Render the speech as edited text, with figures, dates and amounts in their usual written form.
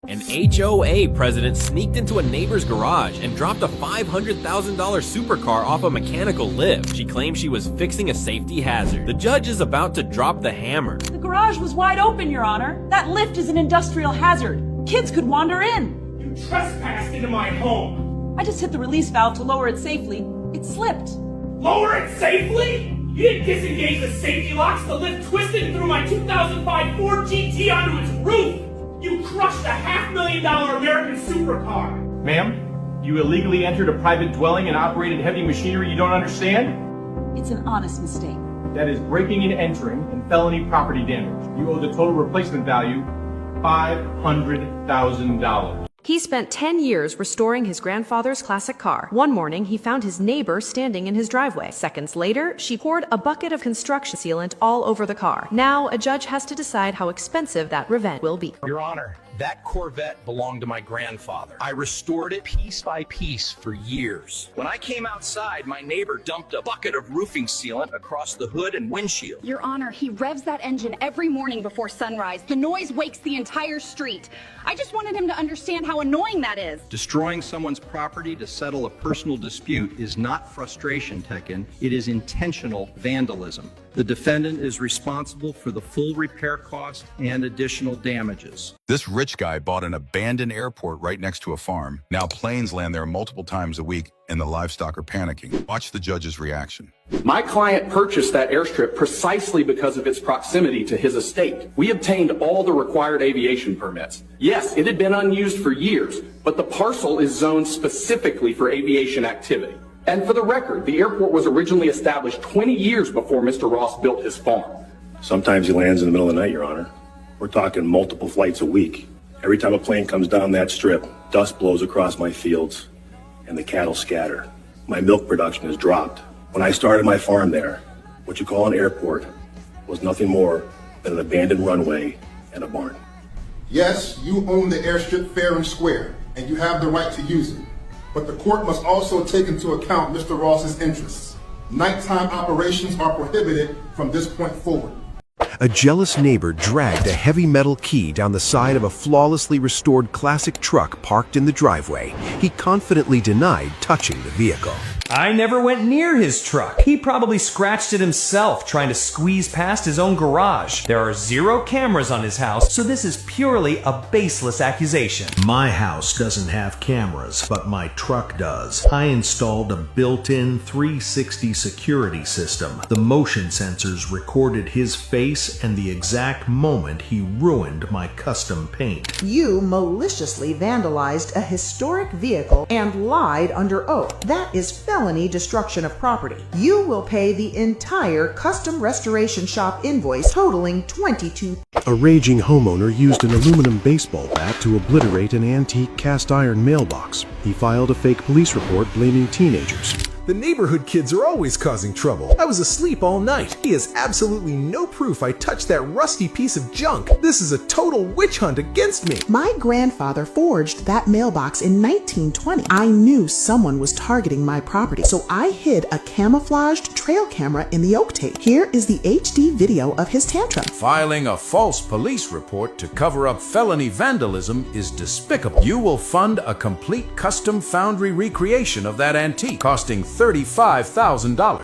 An HOA president sneaked into a neighbor's garage and dropped a $500,000 supercar off a mechanical lift. She claims she was fixing a safety hazard. The judge is about to drop the hammer. The garage was wide open, Your Honor. That lift is an industrial hazard. Kids could wander in. You trespassed into my home. I just hit the release valve to lower it safely. It slipped. Lower it safely? You didn't disengage the safety locks. The lift twisted and threw my 2005 Ford GT onto its roof. You crushed a $500,000 American supercar. Ma'am, you illegally entered a private dwelling and operated heavy machinery you don't understand? It's an honest mistake. That is breaking and entering and felony property damage. You owe the total replacement value $500,000. He spent 10 years restoring his grandfather's classic car. One morning, he found his neighbor standing in his driveway. Seconds later, she poured a bucket of construction sealant all over the car. Now, a judge has to decide how expensive that revenge will be. Your Honor, that Corvette belonged to my grandfather. I restored it piece by piece for years. When I came outside, my neighbor dumped a bucket of roofing sealant across the hood and windshield. Your Honor, he revs that engine every morning before sunrise. The noise wakes the entire street. I just wanted him to understand how annoying that is. Destroying someone's property to settle a personal dispute is not frustration, Tekken. It is intentional vandalism. The defendant is responsible for the full repair cost and additional damages. This rich guy bought an abandoned airport right next to a farm. Now planes land there multiple times a week and the livestock are panicking. Watch the judge's reaction. My client purchased that airstrip precisely because of its proximity to his estate. We obtained all the required aviation permits. Yes, it had been unused for years, but the parcel is zoned specifically for aviation activity. And for the record, the airport was originally established 20 years before Mr. Ross built his farm. Sometimes he lands in the middle of the night, Your Honor. We're talking multiple flights a week. Every time a plane comes down that strip, dust blows across my fields and the cattle scatter. My milk production has dropped. When I started my farm there, what you call an airport was nothing more than an abandoned runway and a barn. Yes, you own the airstrip fair and square, and you have the right to use it. But the court must also take into account Mr. Ross's interests. Nighttime operations are prohibited from this point forward. A jealous neighbor dragged a heavy metal key down the side of a flawlessly restored classic truck parked in the driveway. He confidently denied touching the vehicle. I never went near his truck. He probably scratched it himself trying to squeeze past his own garage. There are 0 cameras on his house, so this is purely a baseless accusation. My house doesn't have cameras, but my truck does. I installed a built-in 360 security system. The motion sensors recorded his face and the exact moment he ruined my custom paint. You maliciously vandalized a historic vehicle and lied under oath. That is felony destruction of property. You will pay the entire custom restoration shop invoice totaling $22,000. A raging homeowner used an aluminum baseball bat to obliterate an antique cast iron mailbox. He filed a fake police report blaming teenagers. The neighborhood kids are always causing trouble. I was asleep all night. He has absolutely no proof I touched that rusty piece of junk. This is a total witch hunt against me. My grandfather forged that mailbox in 1920. I knew someone was targeting my property, so I hid a camouflaged trail camera in the oak tape. Here is the HD video of his tantrum. Filing a false police report to cover up felony vandalism is despicable. You will fund a complete custom foundry recreation of that antique, costing $35,000.